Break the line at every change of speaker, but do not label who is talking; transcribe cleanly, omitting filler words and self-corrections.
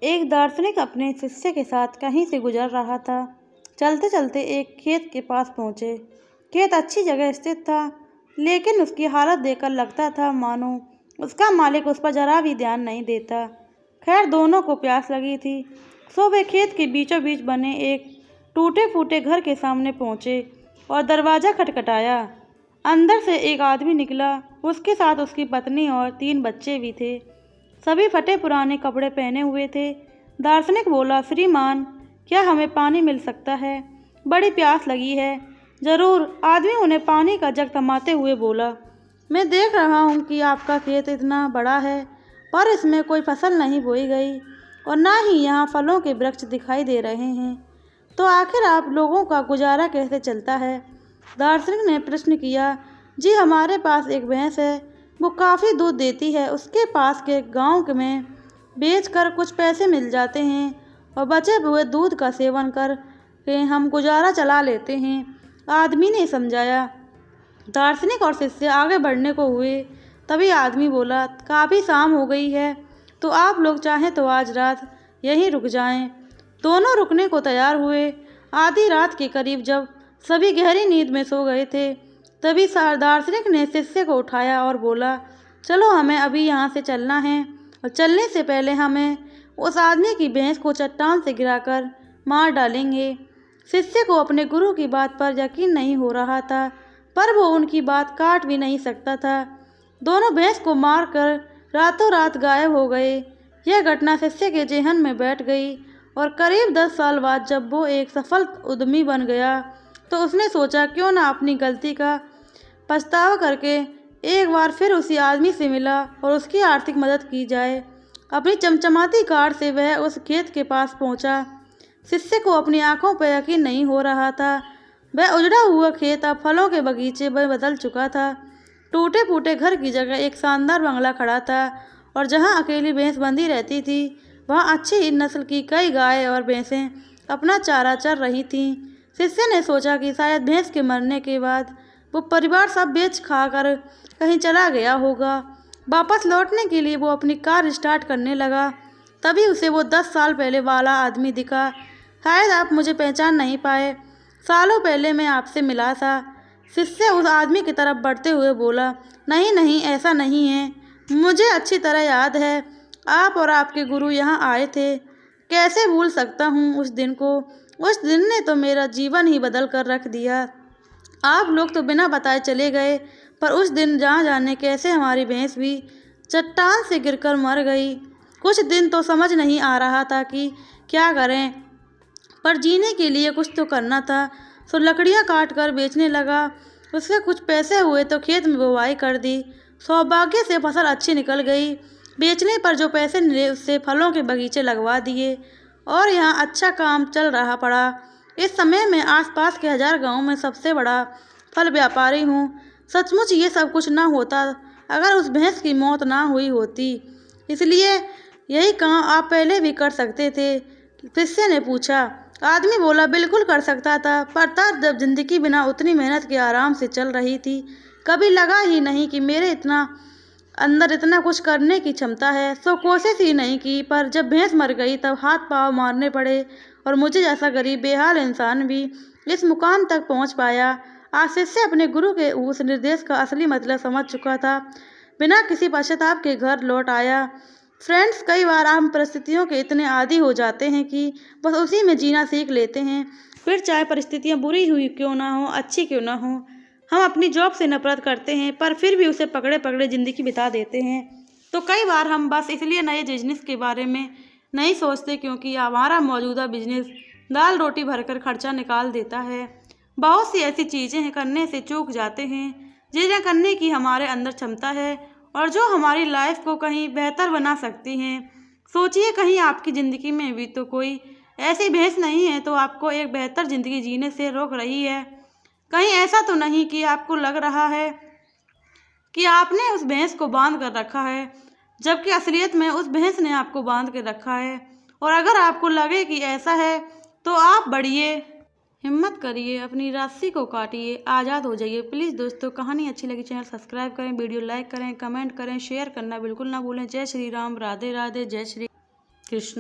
एक दार्शनिक अपने शिष्य के साथ कहीं से गुजर रहा था। चलते चलते एक खेत के पास पहुँचे। खेत अच्छी जगह स्थित था, लेकिन उसकी हालत देखकर लगता था मानो उसका मालिक उस पर जरा भी ध्यान नहीं देता। खैर, दोनों को प्यास लगी थी, सो वे खेत के बीचों बीच बने एक टूटे फूटे घर के सामने पहुँचे और दरवाज़ा खटखटाया। अंदर से एक आदमी निकला। उसके साथ उसकी पत्नी और 3 बच्चे भी थे। सभी फटे पुराने कपड़े पहने हुए थे। दार्शनिक बोला, श्रीमान, क्या हमें पानी मिल सकता है? बड़ी प्यास लगी है। ज़रूर, आदमी उन्हें पानी का जग थमाते हुए बोला। मैं देख रहा हूँ कि आपका खेत इतना बड़ा है, पर इसमें कोई फसल नहीं बोई गई और ना ही यहाँ फलों के वृक्ष दिखाई दे रहे हैं। तो आखिर आप लोगों का गुजारा कैसे चलता है? दार्शनिक ने प्रश्न किया। जी, हमारे पास एक भैंस है, वो काफ़ी दूध देती है। उसके पास के गांव में बेचकर कुछ पैसे मिल जाते हैं और बचे हुए दूध का सेवन कर के हम गुजारा चला लेते हैं, आदमी ने समझाया। दार्शनिक और शिष्य आगे बढ़ने को हुए। तभी आदमी बोला, काफ़ी शाम हो गई है, तो आप लोग चाहें तो आज रात यहीं रुक जाएं। दोनों रुकने को तैयार हुए। आधी रात के करीब जब सभी गहरी नींद में सो गए थे, तभी दार्शनिक ने शिष्य को उठाया और बोला, चलो, हमें अभी यहाँ से चलना है और चलने से पहले हमें उस आदमी की भैंस को चट्टान से गिराकर मार डालेंगे। शिष्य को अपने गुरु की बात पर यकीन नहीं हो रहा था, पर वो उनकी बात काट भी नहीं सकता था। दोनों भैंस को मारकर रातों रात गायब हो गए। यह घटना शिष्य के जेहन में बैठ गई और करीब 10 साल बाद जब वो एक सफल उद्यमी बन गया, तो उसने सोचा, क्यों ना अपनी गलती का पछतावा करके एक बार फिर उसी आदमी से मिला और उसकी आर्थिक मदद की जाए। अपनी चमचमाती कार से वह उस खेत के पास पहुंचा। शिष्य को अपनी आंखों पर यकीन नहीं हो रहा था। वह उजड़ा हुआ खेत अब फलों के बगीचे में बदल चुका था। टूटे फूटे घर की जगह एक शानदार बंगला खड़ा था और जहां अकेली भैंस बंधी रहती थी, वहां अच्छी नस्ल की कई गाय और भैंसें अपना चारा चर रही थीं। शिष्य ने सोचा कि शायद भैंस के मरने के बाद वो परिवार सब बेच खा कर कहीं चला गया होगा। वापस लौटने के लिए वो अपनी कार स्टार्ट करने लगा। तभी उसे वो 10 साल पहले वाला आदमी दिखा। शायद आप मुझे पहचान नहीं पाए, सालों पहले मैं आपसे मिला था। शिष्य उस आदमी की तरफ बढ़ते हुए बोला, नहीं नहीं, ऐसा नहीं है, मुझे अच्छी तरह याद है, आप और आपके गुरु यहाँ आए थे। कैसे भूल सकता हूँ उस दिन को? उस दिन ने तो मेरा जीवन ही बदल कर रख दिया। आप लोग तो बिना बताए चले गए, पर उस दिन जहाँ जाने कैसे हमारी भैंस भी चट्टान से गिरकर मर गई। कुछ दिन तो समझ नहीं आ रहा था कि क्या करें, पर जीने के लिए कुछ तो करना था, तो लकड़ियाँ काट कर बेचने लगा। उससे कुछ पैसे हुए तो खेत में बुवाई कर दी। सौभाग्य से फसल अच्छी निकल गई। बेचने पर जो पैसे मिले उससे फलों के बगीचे लगवा दिए और यहाँ अच्छा काम चल रहा पड़ा। इस समय मैं आसपास के 1000 गाँव में सबसे बड़ा फल व्यापारी हूँ। सचमुच ये सब कुछ ना होता अगर उस भैंस की मौत ना हुई होती, इसलिए यही काम आप पहले भी कर सकते थे, शिष्य ने पूछा। आदमी बोला, बिल्कुल कर सकता था, पर तब जब जिंदगी बिना उतनी मेहनत के आराम से चल रही थी, कभी लगा ही नहीं कि मेरे अंदर इतना कुछ करने की क्षमता है, सो कोशिश ही नहीं की। पर जब भैंस मर गई तब हाथ पाँव मारने पड़े और मुझे जैसा गरीब बेहाल इंसान भी इस मुकाम तक पहुंच पाया। आज शिष्य अपने गुरु के उस निर्देश का असली मतलब समझ चुका था। बिना किसी पश्चाताप के घर लौट आया। फ्रेंड्स, कई बार हम परिस्थितियों के इतने आदी हो जाते हैं कि बस उसी में जीना सीख लेते हैं। फिर चाहे परिस्थितियाँ बुरी हुई क्यों ना हो, अच्छी क्यों ना हो, हम अपनी जॉब से नफरत करते हैं, पर फिर भी उसे पकड़े पकड़े ज़िंदगी बिता देते हैं। तो कई बार हम बस इसलिए नए बिजनेस के बारे में नहीं सोचते क्योंकि हमारा मौजूदा बिजनेस दाल रोटी भरकर खर्चा निकाल देता है। बहुत सी ऐसी चीज़ें करने से चूक जाते हैं जिन्हें करने की हमारे अंदर क्षमता है और जो हमारी लाइफ को कहीं बेहतर बना सकती हैं। सोचिए, कहीं आपकी ज़िंदगी में भी तो कोई ऐसी भैंस नहीं है तो आपको एक बेहतर ज़िंदगी जीने से रोक रही है। कहीं ऐसा तो नहीं कि आपको लग रहा है कि आपने उस भैंस को बांध कर रखा है, जबकि असलियत में उस भैंस ने आपको बांध के रखा है। और अगर आपको लगे कि ऐसा है तो आप बढ़िए, हिम्मत करिए, अपनी रस्सी को काटिए, आज़ाद हो जाइए। प्लीज़ दोस्तों, कहानी अच्छी लगी चैनल सब्सक्राइब करें, वीडियो लाइक करें, कमेंट करें, शेयर करना बिल्कुल ना भूलें। जय श्री राम, राधे राधे, जय श्री कृष्ण।